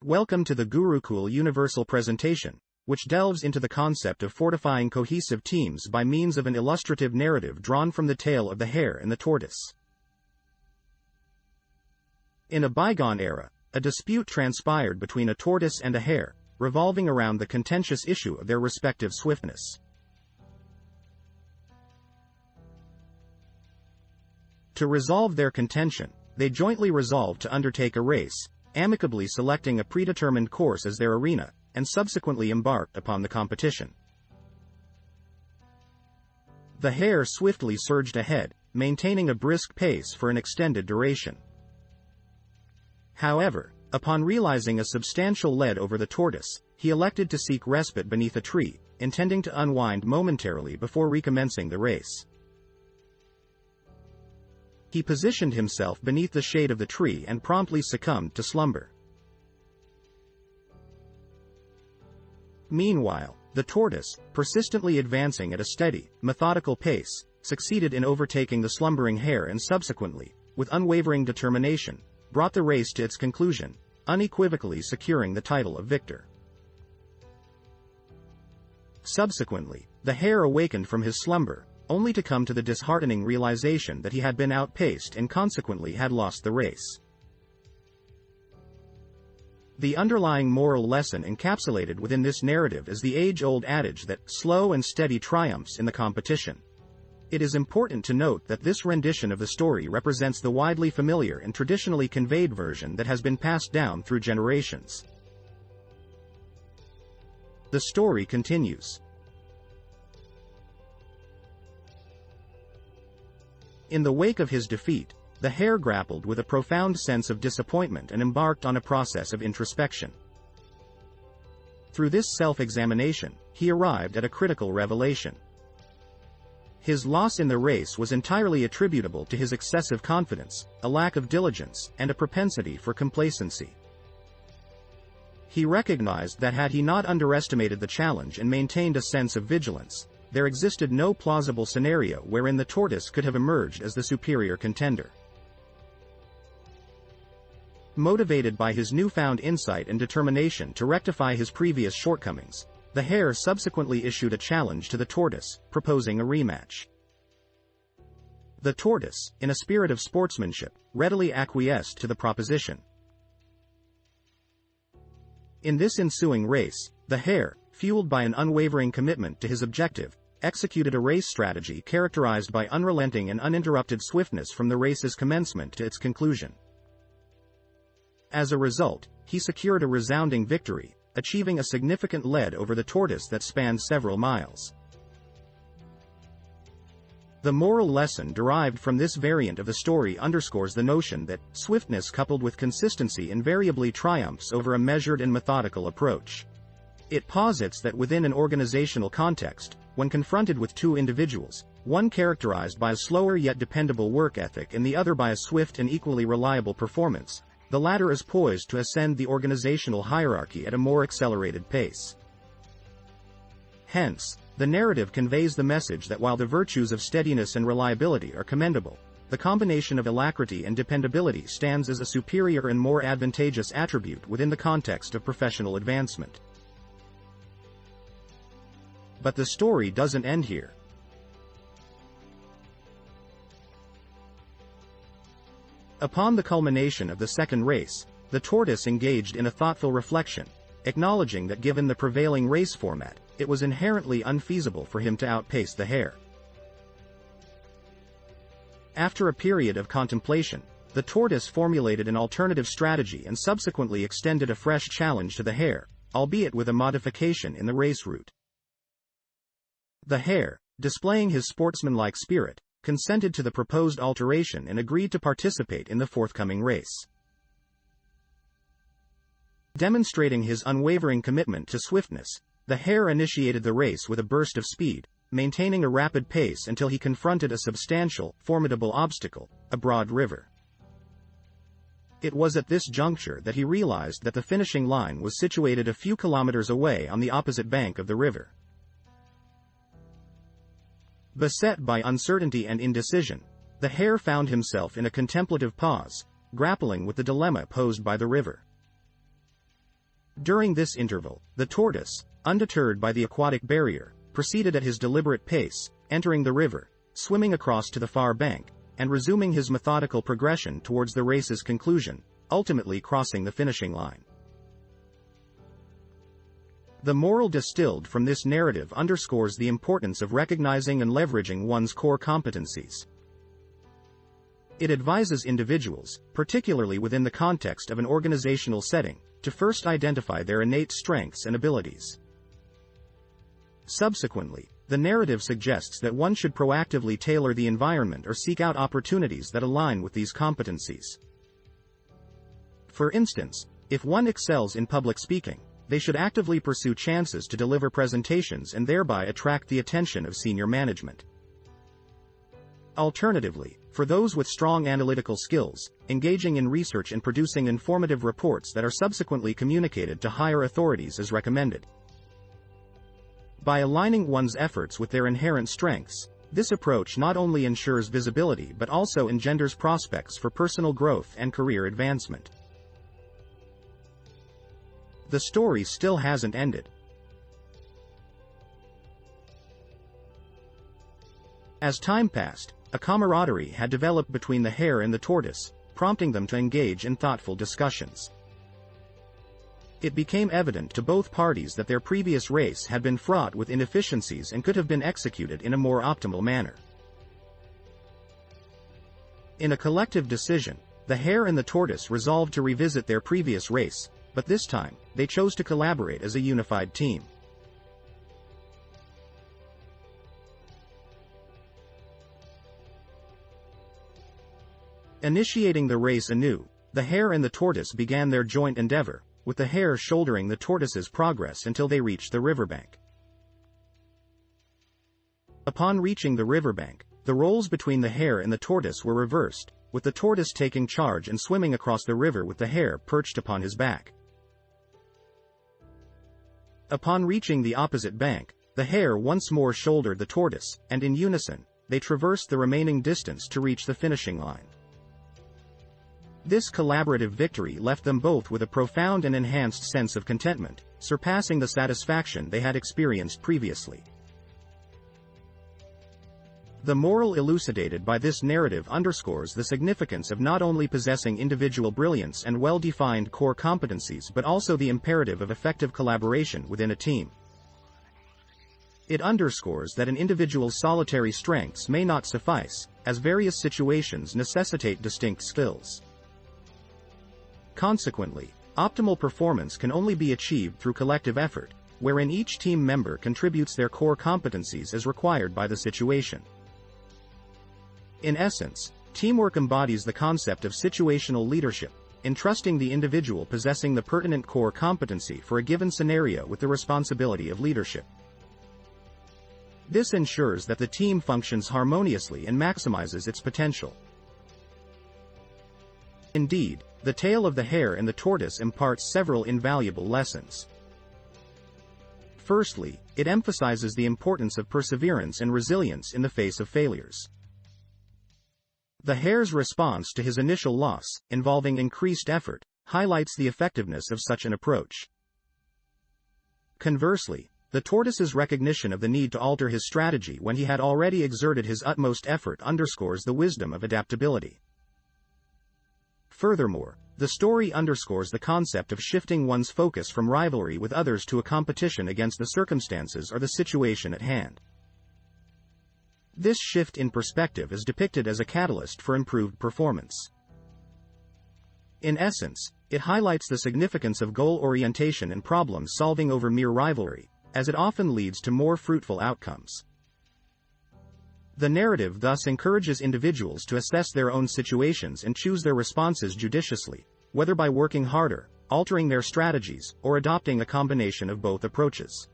Welcome to the Gurukul Universal Presentation, which delves into the concept of fortifying cohesive teams by means of an illustrative narrative drawn from the tale of the hare and the tortoise. In a bygone era, a dispute transpired between a tortoise and a hare, revolving around the contentious issue of their respective swiftness. To resolve their contention, they jointly resolved to undertake a race, amicably selecting a predetermined course as their arena, and subsequently embarked upon the competition. The hare swiftly surged ahead, maintaining a brisk pace for an extended duration. However, upon realizing a substantial lead over the tortoise, he elected to seek respite beneath a tree, intending to unwind momentarily before recommencing the race. He positioned himself beneath the shade of the tree and promptly succumbed to slumber. Meanwhile, the tortoise, persistently advancing at a steady, methodical pace, succeeded in overtaking the slumbering hare and subsequently, with unwavering determination, brought the race to its conclusion, unequivocally securing the title of victor. Subsequently, the hare awakened from his slumber, only to come to the disheartening realization that he had been outpaced and consequently had lost the race. The underlying moral lesson encapsulated within this narrative is the age-old adage that slow and steady triumphs in the competition. It is important to note that this rendition of the story represents the widely familiar and traditionally conveyed version that has been passed down through generations. The story continues. In the wake of his defeat, the hare grappled with a profound sense of disappointment and embarked on a process of introspection. Through this self-examination, he arrived at a critical revelation. His loss in the race was entirely attributable to his excessive confidence, a lack of diligence, and a propensity for complacency. He recognized that had he not underestimated the challenge and maintained a sense of vigilance, there existed no plausible scenario wherein the tortoise could have emerged as the superior contender. Motivated by his newfound insight and determination to rectify his previous shortcomings, the hare subsequently issued a challenge to the tortoise, proposing a rematch. The tortoise, in a spirit of sportsmanship, readily acquiesced to the proposition. In this ensuing race, the hare, fueled by an unwavering commitment to his objective, executed a race strategy characterized by unrelenting and uninterrupted swiftness from the race's commencement to its conclusion. As a result, he secured a resounding victory, achieving a significant lead over the tortoise that spanned several miles. The moral lesson derived from this variant of the story underscores the notion that swiftness coupled with consistency invariably triumphs over a measured and methodical approach. It posits that within an organizational context, when confronted with two individuals, one characterized by a slower yet dependable work ethic and the other by a swift and equally reliable performance, the latter is poised to ascend the organizational hierarchy at a more accelerated pace. Hence, the narrative conveys the message that while the virtues of steadiness and reliability are commendable, the combination of alacrity and dependability stands as a superior and more advantageous attribute within the context of professional advancement. But the story doesn't end here. Upon the culmination of the second race, the tortoise engaged in a thoughtful reflection, acknowledging that given the prevailing race format, it was inherently unfeasible for him to outpace the hare. After a period of contemplation, the tortoise formulated an alternative strategy and subsequently extended a fresh challenge to the hare, albeit with a modification in the race route. The hare, displaying his sportsmanlike spirit, consented to the proposed alteration and agreed to participate in the forthcoming race. Demonstrating his unwavering commitment to swiftness, the hare initiated the race with a burst of speed, maintaining a rapid pace until he confronted a substantial, formidable obstacle, a broad river. It was at this juncture that he realized that the finishing line was situated a few kilometers away on the opposite bank of the river. Beset by uncertainty and indecision, the hare found himself in a contemplative pause, grappling with the dilemma posed by the river. During this interval, the tortoise, undeterred by the aquatic barrier, proceeded at his deliberate pace, entering the river, swimming across to the far bank, and resuming his methodical progression towards the race's conclusion, ultimately crossing the finishing line. The moral distilled from this narrative underscores the importance of recognizing and leveraging one's core competencies. It advises individuals, particularly within the context of an organizational setting, to first identify their innate strengths and abilities. Subsequently, the narrative suggests that one should proactively tailor the environment or seek out opportunities that align with these competencies. For instance, if one excels in public speaking, they should actively pursue chances to deliver presentations and thereby attract the attention of senior management. Alternatively, for those with strong analytical skills, engaging in research and producing informative reports that are subsequently communicated to higher authorities is recommended. By aligning one's efforts with their inherent strengths, this approach not only ensures visibility but also engenders prospects for personal growth and career advancement. The story still hasn't ended. As time passed, a camaraderie had developed between the hare and the tortoise, prompting them to engage in thoughtful discussions. It became evident to both parties that their previous race had been fraught with inefficiencies and could have been executed in a more optimal manner. In a collective decision, the hare and the tortoise resolved to revisit their previous race, but this time, they chose to collaborate as a unified team. Initiating the race anew, the hare and the tortoise began their joint endeavor, with the hare shouldering the tortoise's progress until they reached the riverbank. Upon reaching the riverbank, the roles between the hare and the tortoise were reversed, with the tortoise taking charge and swimming across the river with the hare perched upon his back. Upon reaching the opposite bank, the hare once more shouldered the tortoise, and in unison, they traversed the remaining distance to reach the finishing line. This collaborative victory left them both with a profound and enhanced sense of contentment, surpassing the satisfaction they had experienced previously. The moral elucidated by this narrative underscores the significance of not only possessing individual brilliance and well-defined core competencies but also the imperative of effective collaboration within a team. It underscores that an individual's solitary strengths may not suffice, as various situations necessitate distinct skills. Consequently, optimal performance can only be achieved through collective effort, wherein each team member contributes their core competencies as required by the situation. In essence, teamwork embodies the concept of situational leadership, entrusting the individual possessing the pertinent core competency for a given scenario with the responsibility of leadership. This ensures that the team functions harmoniously and maximizes its potential. Indeed, the tale of the hare and the tortoise imparts several invaluable lessons. Firstly, it emphasizes the importance of perseverance and resilience in the face of failures. The hare's response to his initial loss, involving increased effort, highlights the effectiveness of such an approach. Conversely, the tortoise's recognition of the need to alter his strategy when he had already exerted his utmost effort underscores the wisdom of adaptability. Furthermore, the story underscores the concept of shifting one's focus from rivalry with others to a competition against the circumstances or the situation at hand. This shift in perspective is depicted as a catalyst for improved performance. In essence, it highlights the significance of goal orientation and problem solving over mere rivalry, as it often leads to more fruitful outcomes. The narrative thus encourages individuals to assess their own situations and choose their responses judiciously, whether by working harder, altering their strategies, or adopting a combination of both approaches.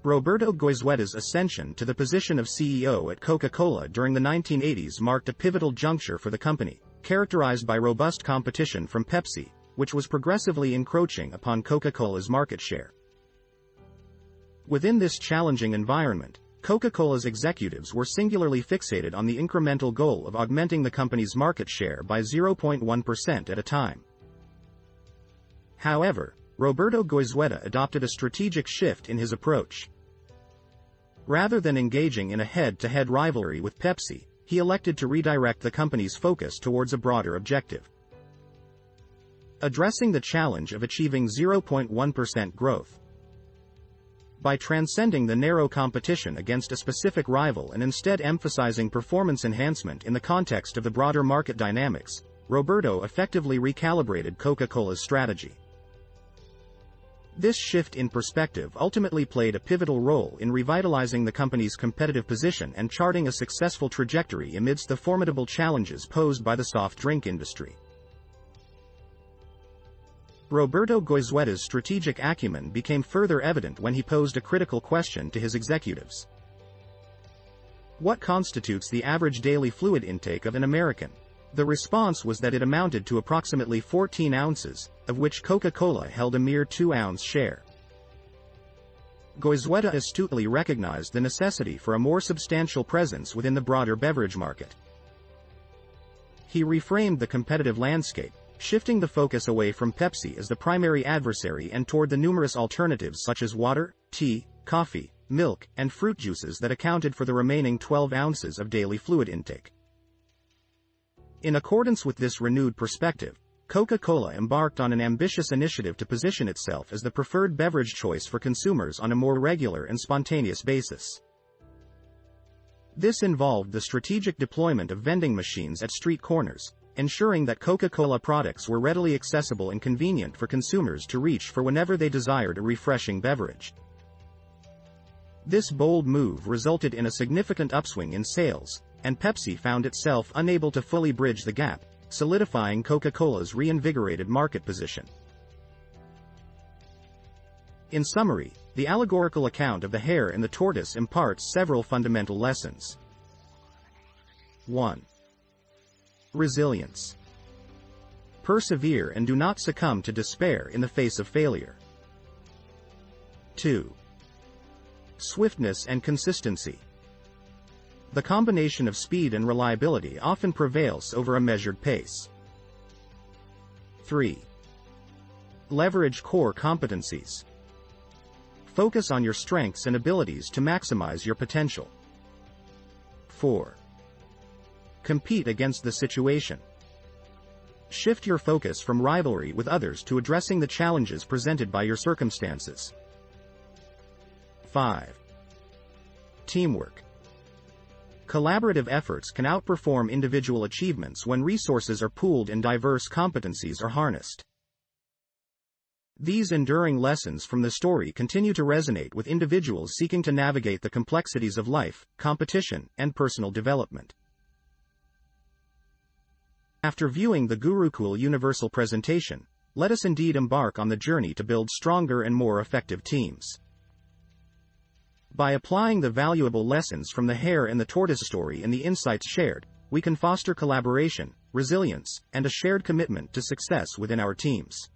Roberto Goizueta's ascension to the position of CEO at Coca-Cola during the 1980s marked a pivotal juncture for the company, characterized by robust competition from Pepsi, which was progressively encroaching upon Coca-Cola's market share. Within this challenging environment, Coca-Cola's executives were singularly fixated on the incremental goal of augmenting the company's market share by 0.1% at a time. However, Roberto Goizueta adopted a strategic shift in his approach. Rather than engaging in a head-to-head rivalry with Pepsi, he elected to redirect the company's focus towards a broader objective. Addressing the challenge of achieving 0.1% growth. By transcending the narrow competition against a specific rival and instead emphasizing performance enhancement in the context of the broader market dynamics, Roberto effectively recalibrated Coca-Cola's strategy. This shift in perspective ultimately played a pivotal role in revitalizing the company's competitive position and charting a successful trajectory amidst the formidable challenges posed by the soft drink industry. Roberto Goizueta's strategic acumen became further evident when he posed a critical question to his executives. What constitutes the average daily fluid intake of an American? The response was that it amounted to approximately 14 ounces, of which Coca-Cola held a mere 2-ounce share. Goizueta astutely recognized the necessity for a more substantial presence within the broader beverage market. He reframed the competitive landscape, shifting the focus away from Pepsi as the primary adversary and toward the numerous alternatives such as water, tea, coffee, milk, and fruit juices that accounted for the remaining 12 ounces of daily fluid intake. In accordance with this renewed perspective, Coca-Cola embarked on an ambitious initiative to position itself as the preferred beverage choice for consumers on a more regular and spontaneous basis. This involved the strategic deployment of vending machines at street corners, ensuring that Coca-Cola products were readily accessible and convenient for consumers to reach for whenever they desired a refreshing beverage. This bold move resulted in a significant upswing in sales, and Pepsi found itself unable to fully bridge the gap, solidifying Coca-Cola's reinvigorated market position. In summary, the allegorical account of the hare and the tortoise imparts several fundamental lessons. 1. Resilience. Persevere and do not succumb to despair in the face of failure. 2. Swiftness and consistency. The combination of speed and reliability often prevails over a measured pace. 3. Leverage core competencies. Focus on your strengths and abilities to maximize your potential. 4. Compete against the situation. Shift your focus from rivalry with others to addressing the challenges presented by your circumstances. 5. Teamwork. Collaborative efforts can outperform individual achievements when resources are pooled and diverse competencies are harnessed. These enduring lessons from the story continue to resonate with individuals seeking to navigate the complexities of life, competition, and personal development. After viewing the Gurukul Universal presentation, let us indeed embark on the journey to build stronger and more effective teams. By applying the valuable lessons from the hare and the tortoise story and the insights shared, we can foster collaboration, resilience, and a shared commitment to success within our teams.